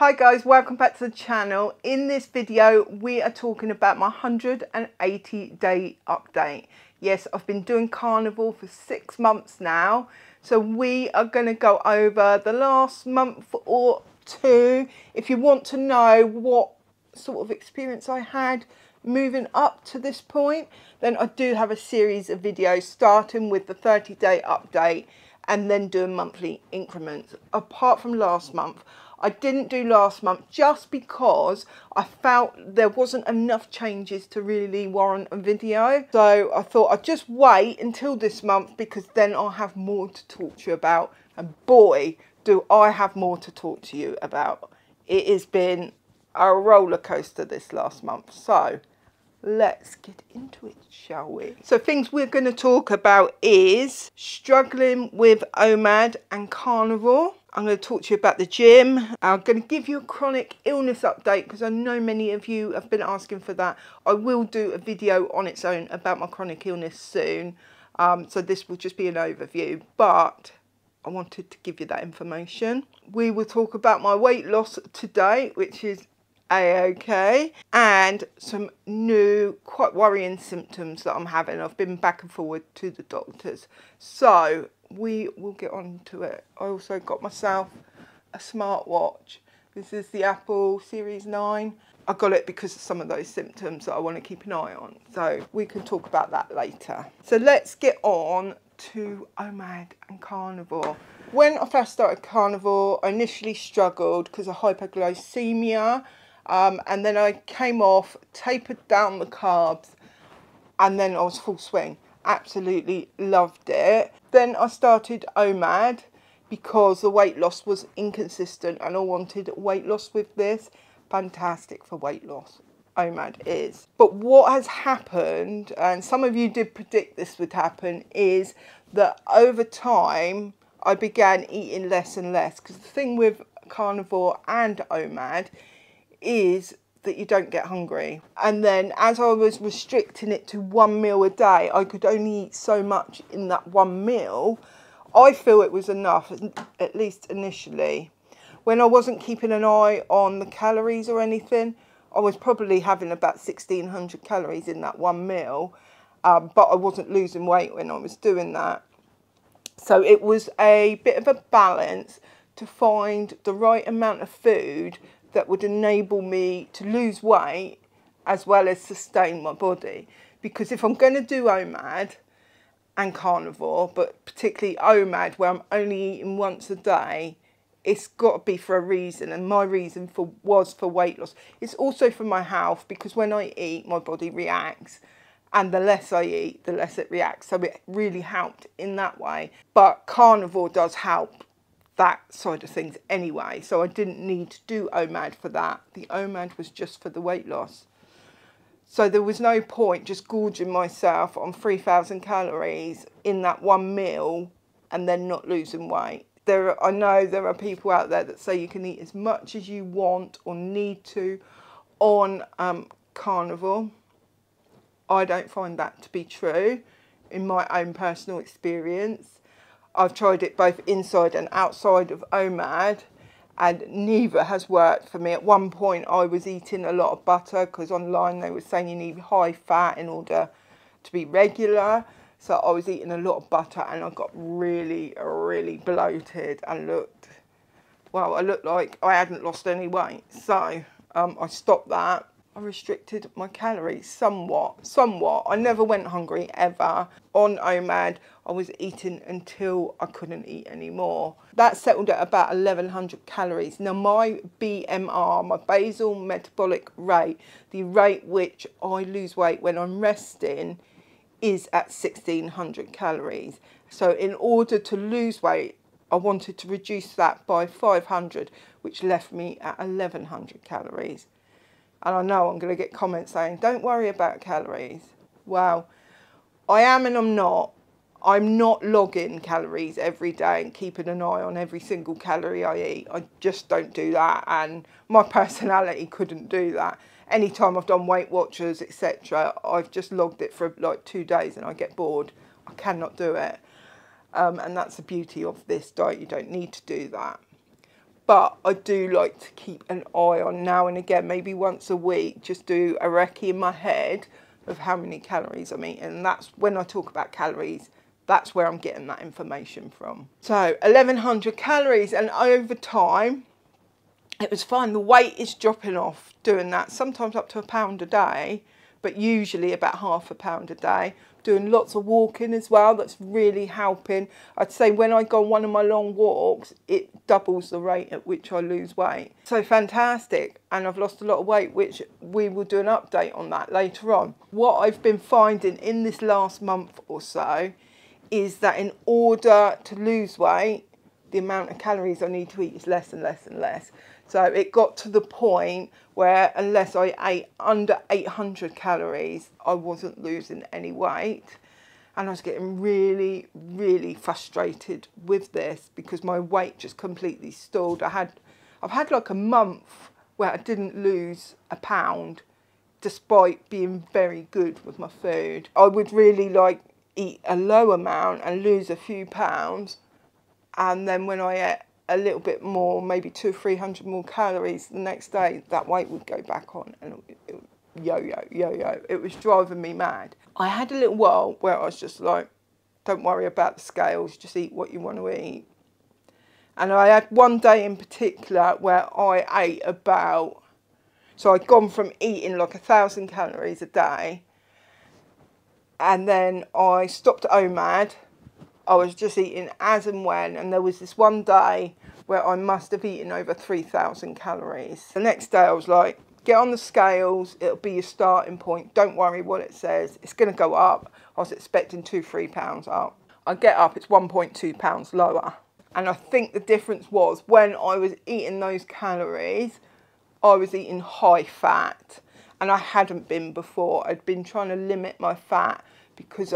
Hi guys, welcome back to the channel. In this video we are talking about my 180-day update. Yes, I've been doing carnivore for 6 months now, so we are going to go over the last month or two. If you want to know what sort of experience I had moving up to this point, then I do have a series of videos starting with the 30-day update and then doing monthly increments. Apart from last month, I didn't do last month just because I felt there wasn't enough changes to really warrant a video. So I thought I'd just wait until this month because then I'll have more to talk to you about. And boy, do I have more to talk to you about. It has been a roller coaster this last month. So let's get into it, shall we? So things we're going to talk about is struggling with OMAD and carnivore. I'm going to talk to you about the gym. I'm going to give you a chronic illness update because I know many of you have been asking for that. I will do a video on its own about my chronic illness soon. So this will just be an overview, but I wanted to give you that information. We will talk about my weight loss today, which is A-OK, and some new quite worrying symptoms that I'm having. I've been back and forward to the doctors. So we will get on to it. I also got myself a smartwatch. This is the Apple Series 9. I got it because of some of those symptoms that I want to keep an eye on. So we can talk about that later. So let's get on to OMAD and carnivore. When I first started carnivore, I initially struggled because of hypoglycemia. And then I came off, tapered down the carbs, and then I was full swing. Absolutely loved it. Then I started OMAD because the weight loss was inconsistent and I wanted weight loss with this. Fantastic for weight loss, OMAD is. But what has happened, and some of you did predict this would happen, is that over time I began eating less and less. Because the thing with carnivore and OMAD is that you don't get hungry. And then as I was restricting it to 1 meal a day, I could only eat so much in that 1 meal. I feel it was enough, at least initially. When I wasn't keeping an eye on the calories or anything, I was probably having about 1,600 calories in that 1 meal, but I wasn't losing weight when I was doing that. So it was a bit of a balance to find the right amount of food that would enable me to lose weight as well as sustain my body. Because if I'm going to do OMAD and carnivore, but particularly OMAD where I'm only eating once a day, it's got to be for a reason, and my reason was for weight loss. It's also for my health, because when I eat, my body reacts, and the less I eat, the less it reacts. So it really helped in that way. But carnivore does help that side of things anyway, so I didn't need to do OMAD for that. The OMAD was just for the weight loss. So there was no point just gorging myself on 3,000 calories in that 1 meal and then not losing weight. I know there are people out there that say you can eat as much as you want or need to on carnivore. I don't find that to be true in my own personal experience. I've tried it both inside and outside of OMAD, and neither has worked for me. At one point I was eating a lot of butter because online they were saying you need high fat in order to be regular. So I was eating a lot of butter and I got really, really bloated and I looked like I hadn't lost any weight. So I stopped that. I restricted my calories somewhat. I never went hungry ever. On OMAD, I was eating until I couldn't eat anymore. That settled at about 1,100 calories. Now my BMR, my basal metabolic rate, the rate which I lose weight when I'm resting, is at 1,600 calories. So in order to lose weight, I wanted to reduce that by 500, which left me at 1,100 calories. And I know I'm going to get comments saying, don't worry about calories. Well, I am and I'm not. I'm not logging calories every day and keeping an eye on every single calorie I eat. I just don't do that. And my personality couldn't do that. Anytime I've done Weight Watchers, etc., I've just logged it for like 2 days and I get bored. I cannot do it. And that's the beauty of this diet. You don't need to do that. but I do like to keep an eye on now and again, maybe once a week, just do a recce in my head of how many calories I'm eating. And that's when I talk about calories, that's where I'm getting that information from. So 1100 calories, and over time, it was fine. The weight is dropping off doing that, sometimes up to a pound a day, but usually about half a pound a day. Doing lots of walking as well, that's really helping. I'd say when I go on one of my long walks, it doubles the rate at which I lose weight. So fantastic, and I've lost a lot of weight, which we will do an update on that later on. What I've been finding in this last month or so is that in order to lose weight, the amount of calories I need to eat is less and less and less. So it got to the point where unless I ate under 800 calories, I wasn't losing any weight. And I was getting really, really frustrated with this because my weight just completely stalled. I've had like a month where I didn't lose a pound despite being very good with my food. I would really like eat a low amount and lose a few pounds, and then when I ate a little bit more, maybe 200 or 300 more calories the next day, that weight would go back on, and it would yo-yo. It was driving me mad. I had a little while where I was just like, don't worry about the scales, just eat what you want to eat. And I had one day in particular where I ate about, so I'd gone from eating like 1,000 calories a day, and then I stopped at OMAD. I was just eating as and when, and there was this one day where I must have eaten over 3,000 calories. The next day I was like, get on the scales, it'll be your starting point, don't worry what it says, it's going to go up. I was expecting 2-3 pounds up. I get up, it's 1.2 pounds lower. And I think the difference was when I was eating those calories, I was eating high fat, and I hadn't been before. I'd been trying to limit my fat because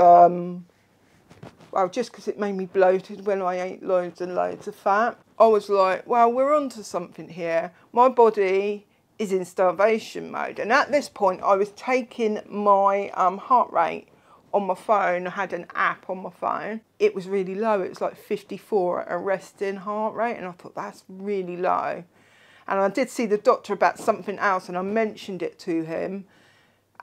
well, just because it made me bloated when I ate loads and loads of fat. I was like, well, we're onto something here. My body is in starvation mode. And at this point, I was taking my heart rate on my phone. I had an app on my phone. It was really low. It was like 54 at a resting heart rate. And I thought, that's really low. And I did see the doctor about something else, and I mentioned it to him.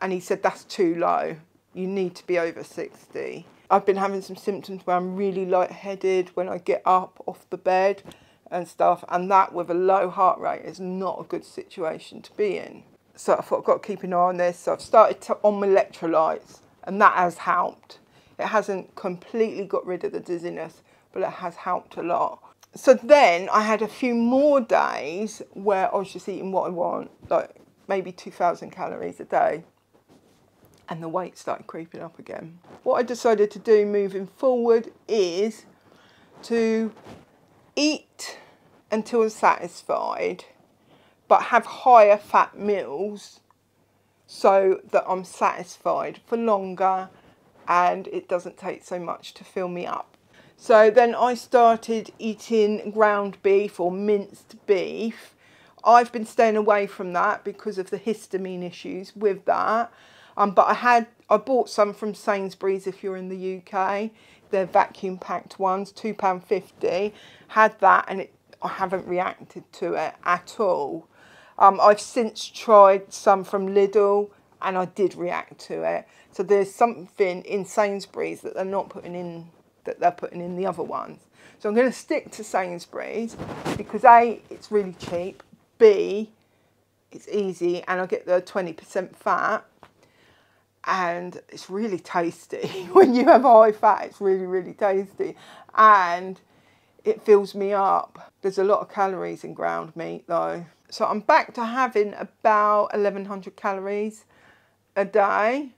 And he said, that's too low. You need to be over 60. I've been having some symptoms where I'm really lightheaded when I get up off the bed and stuff, and that with a low heart rate is not a good situation to be in. So I thought I've got to keep an eye on this. So I've started on my electrolytes, and that has helped. It hasn't completely got rid of the dizziness, but it has helped a lot. So then I had a few more days where I was just eating what I want, like maybe 2,000 calories a day. And the weight started creeping up again. What I decided to do moving forward is to eat until I'm satisfied, but have higher fat meals so that I'm satisfied for longer and it doesn't take so much to fill me up. So then I started eating ground beef or minced beef. I've been staying away from that because of the histamine issues with that. But I bought some from Sainsbury's if you're in the UK. They're vacuum packed ones, £2.50. Had that, and I haven't reacted to it at all. I've since tried some from Lidl, and I did react to it. So there's something in Sainsbury's that they're not putting in, that they're putting in the other ones. So I'm going to stick to Sainsbury's because A, it's really cheap. B, it's easy, and I get the 20% fat. And it's really tasty. When you have high fat, it's really, really tasty. And it fills me up. There's a lot of calories in ground meat though. So I'm back to having about 1,100 calories a day,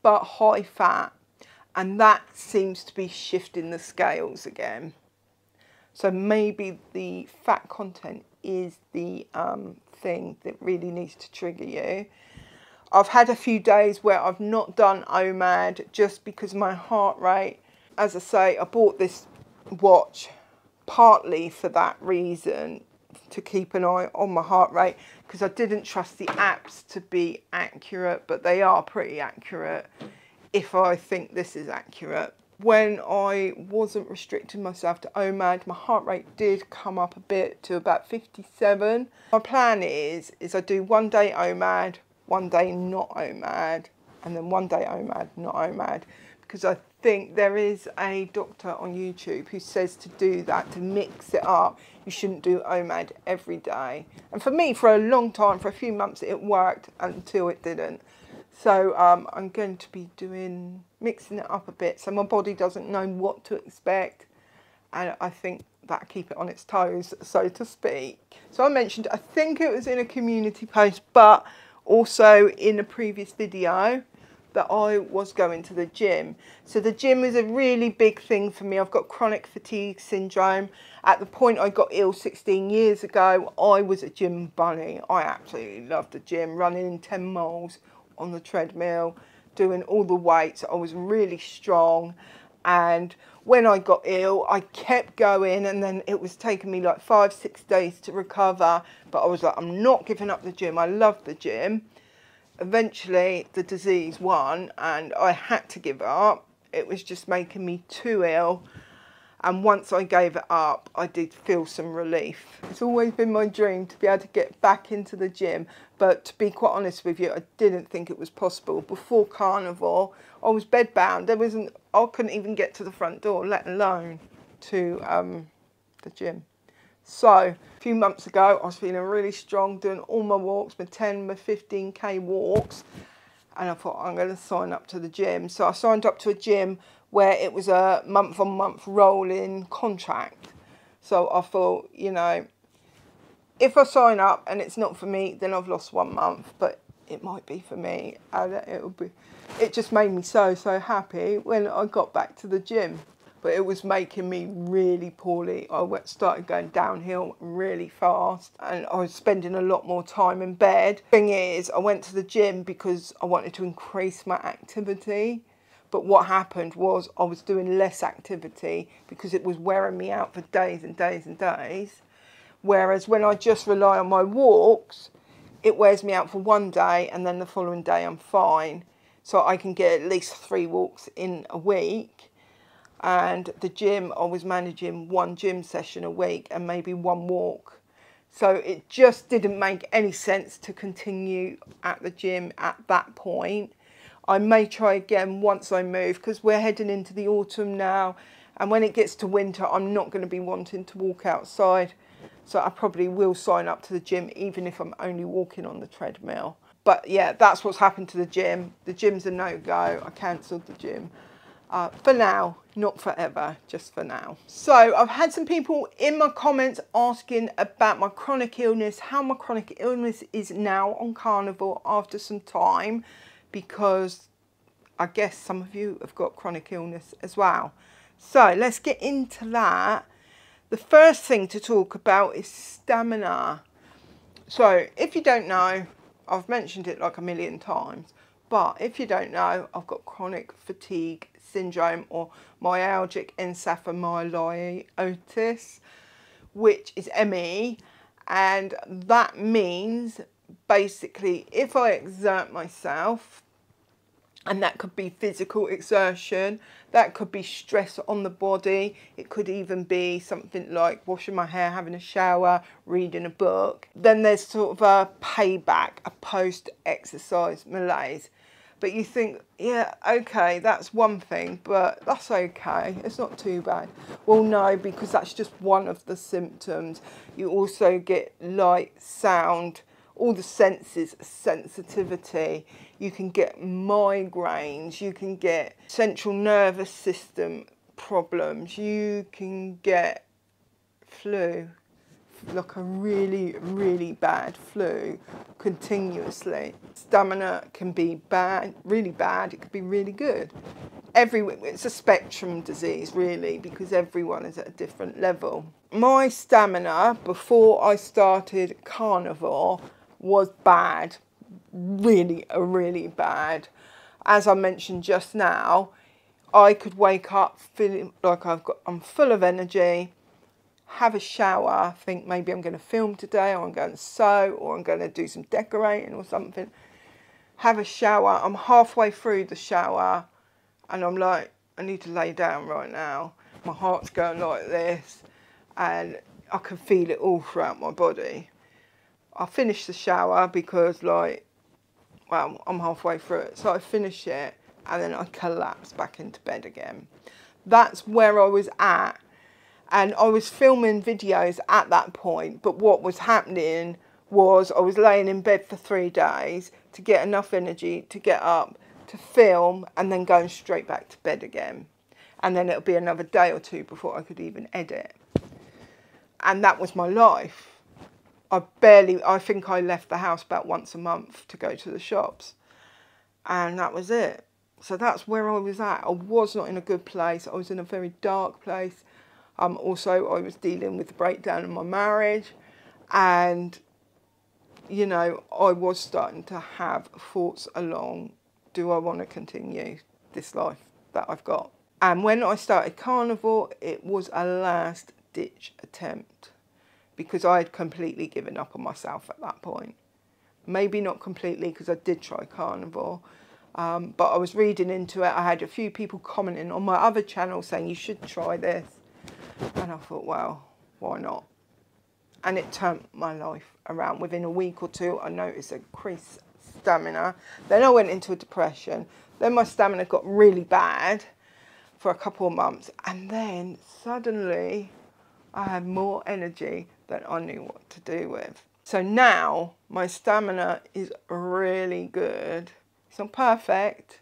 but high fat. And that seems to be shifting the scales again. So maybe the fat content is the thing that really needs to trigger you. I've had a few days where I've not done OMAD just because my heart rate, as I say, I bought this watch partly for that reason, to keep an eye on my heart rate, because I didn't trust the apps to be accurate, but they are pretty accurate if I think this is accurate. when I wasn't restricting myself to OMAD, my heart rate did come up a bit to about 57. My plan is I do 1 day OMAD, 1 day not OMAD, and then 1 day OMAD, not OMAD, because I think there is a doctor on YouTube who says to do that, to mix it up. You shouldn't do OMAD every day. And for me, for a long time, for a few months, it worked until it didn't. So I'm going to be mixing it up a bit so my body doesn't know what to expect, and I think that'll keep it on its toes, so to speak. So I mentioned, I think it was in a community post, but also in a previous video, that I was going to the gym. So the gym is a really big thing for me. I've got chronic fatigue syndrome. At the point I got ill 16 years ago, I was a gym bunny. I absolutely loved the gym, running 10 miles on the treadmill, doing all the weights. I was really strong, and when I got ill I kept going, and then it was taking me like 5-6 days to recover, but I was like, I'm not giving up the gym. I love the gym. Eventually the disease won and I had to give it up. It was just making me too ill, and once I gave it up I did feel some relief. It's always been my dream to be able to get back into the gym, but to be quite honest with you, I didn't think it was possible. Before Carnivore I was bedbound. I couldn't even get to the front door, let alone to the gym. So a few months ago I was feeling really strong, doing all my walks, my 10, my 15k walks, and I thought, I'm going to sign up to the gym. So I signed up to a gym where it was a month-on-month rolling contract. So I thought, you know, if I sign up and it's not for me, then I've lost 1 month, but it might be for me, and it just made me so happy when I got back to the gym. But it was making me really poorly. I started going downhill really fast, and I was spending a lot more time in bed. Thing is, I went to the gym because I wanted to increase my activity. But what happened was I was doing less activity because it was wearing me out for days and days and days. Whereas when I just rely on my walks, it wears me out for 1 day, and then the following day I'm fine. So I can get at least 3 walks in a week. And the gym, I was managing 1 gym session a week and maybe 1 walk. So it just didn't make any sense to continue at the gym at that point. I may try again once I move, because we're heading into the autumn now, and when it gets to winter I'm not going to be wanting to walk outside. So I probably will sign up to the gym even if I'm only walking on the treadmill. But yeah, that's what's happened to the gym. The gym's a no-go. I cancelled the gym. For now, not forever, just for now. So I've had some people in my comments asking about my chronic illness, how my chronic illness is now on Carnivore after some time, because I guess some of you have got chronic illness as well. So let's get into that. The first thing to talk about is stamina. So if you don't know, I've mentioned it like a million times, but if you don't know, I've got chronic fatigue syndrome, or myalgic encephalomyelitis, which is ME, and that means basically if I exert myself, and that could be physical exertion, that could be stress on the body, it could even be something like washing my hair, having a shower, reading a book, then there's sort of a payback, a post-exercise malaise. But you think, yeah, okay, that's one thing, but that's okay, it's not too bad. Well, no, because that's just one of the symptoms. You also get light, sound, all the senses, sensitivity. You can get migraines, you can get central nervous system problems, you can get flu, like a really, really bad flu continuously. Stamina can be bad, really bad, it could be really good. It's a spectrum disease really, because everyone is at a different level. My stamina before I started Carnivore was bad, really bad. As I mentioned just now, I could wake up feeling like I'm full of energy, have a shower, think maybe I'm going to film today, or I'm going to sew, or I'm going to do some decorating or something. Have a shower, I'm halfway through the shower and I'm like, I need to lay down right now. My heart's going like this and I can feel it all throughout my body. I finish the shower because like, well, I'm halfway through it. So I finish it and then I collapse back into bed again. That's where I was at. And I was filming videos at that point, but what was happening was I was laying in bed for 3 days to get enough energy to get up, to film, and then going straight back to bed again. And then it'll be another day or 2 before I could even edit. And that was my life. I think I left the house about once a month to go to the shops. And that was it. So that's where I was at. I was not in a good place. I was in a very dark place. Also, I was dealing with the breakdown in my marriage. And, you know, I was starting to have thoughts along, do I want to continue this life that I've got? And when I started Carnivore, it was a last-ditch attempt because I had completely given up on myself at that point. Maybe not completely because I did try Carnivore, but I was reading into it. I had a few people commenting on my other channel saying you should try this. And I thought, well, why not? And it turned my life around. Within a week or 2, I noticed increased stamina. Then I went into a depression. Then my stamina got really bad for a couple of months. And then suddenly I had more energy than I knew what to do with. So now my stamina is really good. It's not perfect.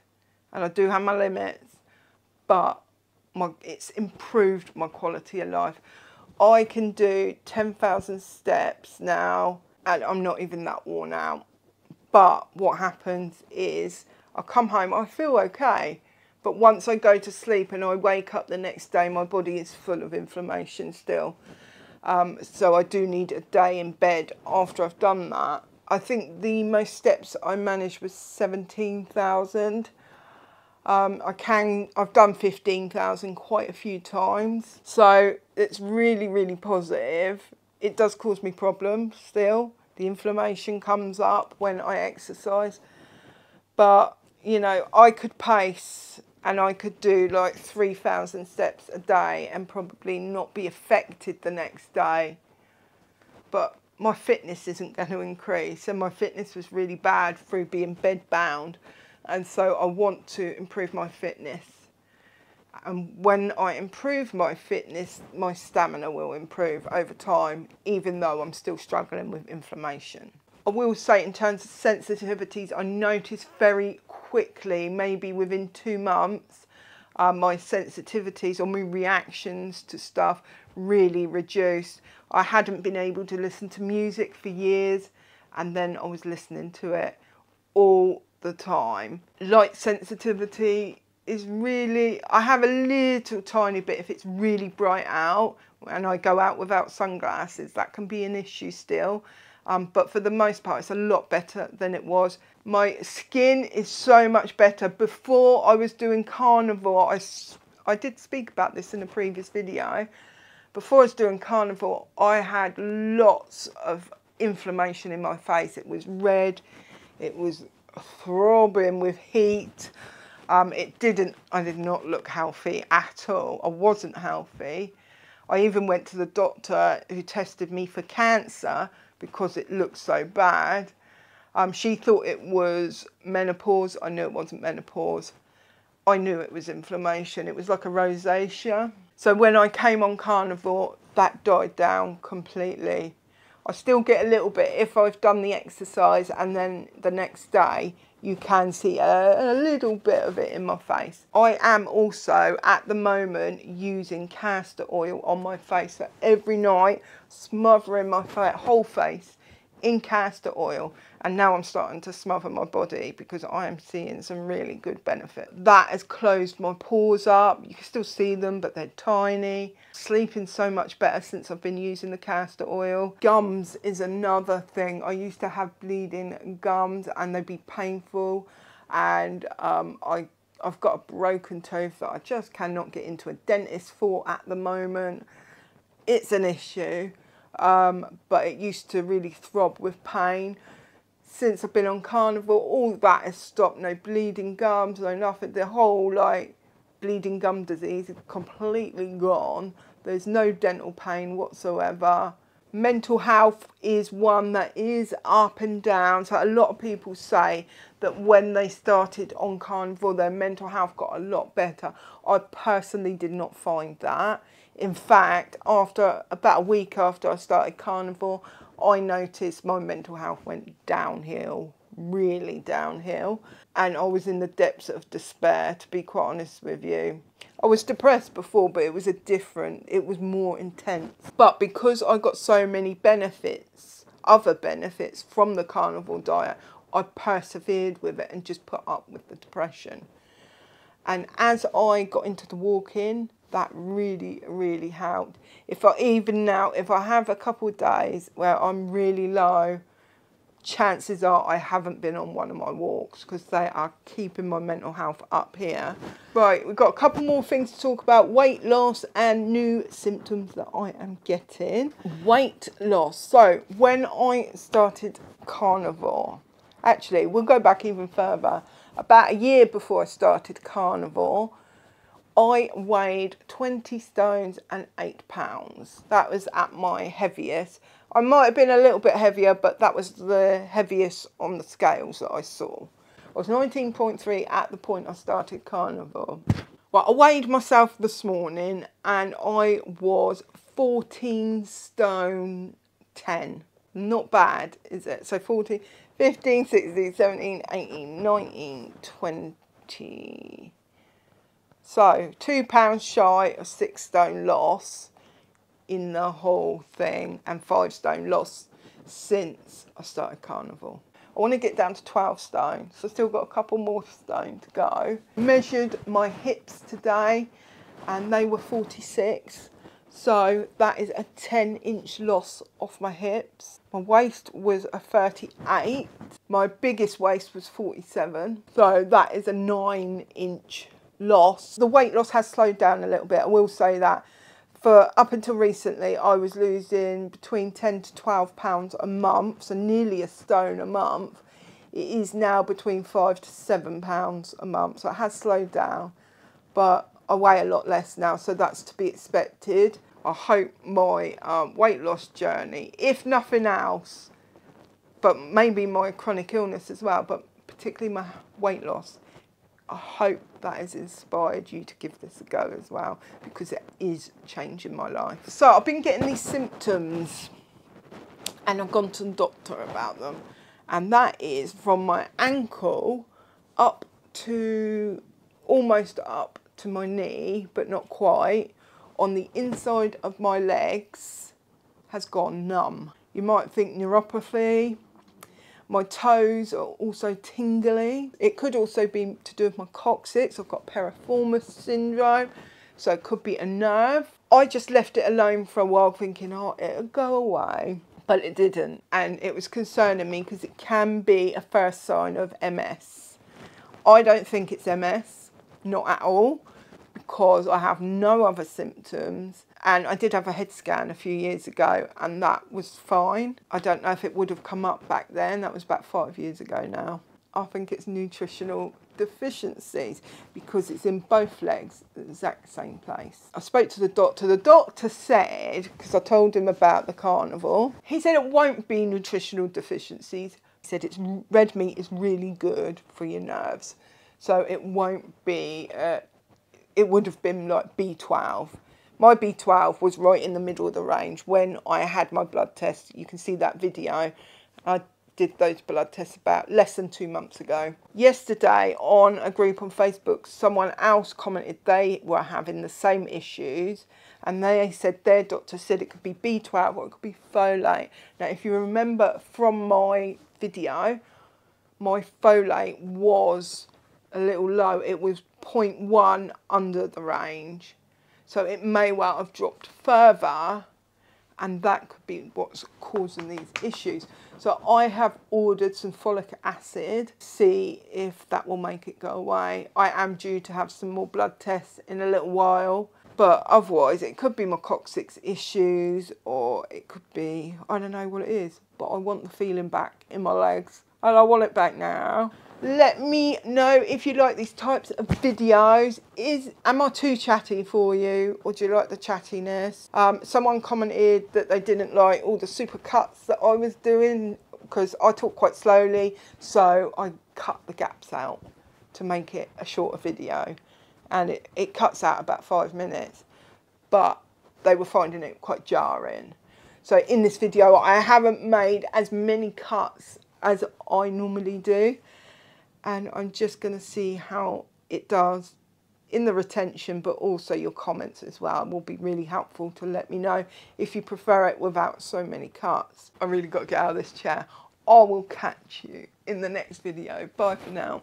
And I do have my limits. But it's improved my quality of life. I can do 10,000 steps now and I'm not even that worn out. But what happens is I come home, I feel okay. But once I go to sleep and I wake up the next day, my body is full of inflammation still. So I do need a day in bed after I've done that. I think the most steps I managed was 17,000. I've done 15,000 quite a few times. So it's really, really positive. It does cause me problems still. The inflammation comes up when I exercise. But, you know, I could pace and I could do like 3,000 steps a day and probably not be affected the next day. But my fitness isn't going to increase. And my fitness was really bad through being bed bound. And so I want to improve my fitness. And when I improve my fitness, my stamina will improve over time, even though I'm still struggling with inflammation. I will say in terms of sensitivities, I noticed very quickly, maybe within 2 months, my sensitivities or my reactions to stuff really reduced. I hadn't been able to listen to music for years, and then I was listening to it all the time. Light sensitivity is really, I have a little tiny bit if it's really bright out and I go out without sunglasses. That can be an issue still, but for the most part it's a lot better than it was. My skin is so much better. Before I was doing Carnivore, I did speak about this in a previous video. Before I was doing Carnivore, I had lots of inflammation in my face. It was red, it was throbbing with heat. I did not look healthy at all. I wasn't healthy. I even went to the doctor who tested me for cancer because it looked so bad. She thought it was menopause. I knew it wasn't menopause. I knew it was inflammation. It was like a rosacea. So when I came on Carnivore, that died down completely. I still get a little bit if I've done the exercise, and then the next day you can see a little bit of it in my face. I am also at the moment using castor oil on my face. So every night smothering my whole face in castor oil, and now I'm starting to smother my body because I am seeing some really good benefit. That has closed my pores up. You can still see them, but they're tiny. Sleeping so much better since I've been using the castor oil. Gums is another thing. I used to have bleeding gums and they'd be painful, and I've got a broken tooth that I just cannot get into a dentist for at the moment. It's an issue. But it used to really throb with pain. Since I've been on Carnivore, all that has stopped. No bleeding gums, no nothing. The whole, like, bleeding gum disease is completely gone. There's no dental pain whatsoever. Mental health is one that is up and down. So a lot of people say that when they started on Carnivore, their mental health got a lot better. I personally did not find that. In fact, after about a week after I started Carnivore, I noticed my mental health went downhill, really downhill. And I was in the depths of despair, to be quite honest with you. I was depressed before, but it was it was more intense. But because I got so many benefits, other benefits from the Carnivore diet, I persevered with it and just put up with the depression. And as I got into the walking, that really, really helped. If I have a couple of days where I'm really low, chances are I haven't been on one of my walks because they are keeping my mental health up here. Right, we've got a couple more things to talk about. Weight loss and new symptoms that I am getting. Weight loss. So when I started Carnivore, actually, we'll go back even further. About a year before I started Carnivore, I weighed 20 stones and 8 pounds. That was at my heaviest. I might have been a little bit heavier, but that was the heaviest on the scales that I saw. I was 19.3 at the point I started Carnivore. Well, I weighed myself this morning and I was 14 stone 10. Not bad, is it? So 14, 15, 16, 17, 18, 19, 20... So 2 pounds shy of 6 stone loss in the whole thing, and 5 stone loss since I started Carnivore. I want to get down to 12 stone, so I've still got a couple more stone to go. Measured my hips today and they were 46. So that is a 10-inch loss off my hips. My waist was a 38. My biggest waist was 47. So that is a 9-inch loss. The weight loss has slowed down a little bit, I will say that. For up until recently, I was losing between 10 to 12 pounds a month, so nearly a stone a month. It is now between 5 to 7 pounds a month, so it has slowed down, but I weigh a lot less now, so that's to be expected. I hope my weight loss journey, if nothing else, but maybe my chronic illness as well, but particularly my weight loss, I hope that has inspired you to give this a go as well, because it is changing my life. So I've been getting these symptoms and I've gone to the doctor about them, and that is from my ankle up to almost up to my knee, but not quite. On the inside of my legs has gone numb. You might think neuropathy. My toes are also tingly. It could also be to do with my coccyx. I've got piriformis syndrome, so it could be a nerve. I just left it alone for a while thinking, oh, it'll go away, but it didn't. And it was concerning me because it can be a first sign of MS. I don't think it's MS, not at all, because I have no other symptoms. And I did have a head scan a few years ago and that was fine. I don't know if it would have come up back then. That was about 5 years ago now. I think it's nutritional deficiencies because it's in both legs, the exact same place. I spoke to the doctor. The doctor said, because I told him about the Carnivore, he said it won't be nutritional deficiencies. He said it's red meat is really good for your nerves. So it won't be, it would have been like B12. My B12 was right in the middle of the range when I had my blood test. You can see that video. I did those blood tests about less than 2 months ago. Yesterday on a group on Facebook, someone else commented they were having the same issues, and they said their doctor said it could be B12 or it could be folate. Now, if you remember from my video, my folate was a little low. It was 0.1 under the range. So it may well have dropped further, and that could be what's causing these issues. So I have ordered some folic acid, see if that will make it go away. I am due to have some more blood tests in a little while, but otherwise it could be my coccyx issues, or it could be, I don't know what it is, but I want the feeling back in my legs, and I want it back now. Let me know if you like these types of videos. Am I too chatty for you, or do you like the chattiness? Someone commented that they didn't like all the super cuts that I was doing because I talk quite slowly, so I cut the gaps out to make it a shorter video, and it cuts out about 5 minutes, but they were finding it quite jarring. So in this video I haven't made as many cuts as I normally do, and I'm just going to see how it does in the retention, but also your comments as well will be really helpful to let me know if you prefer it without so many cuts. I really got to get out of this chair. I will catch you in the next video. Bye for now.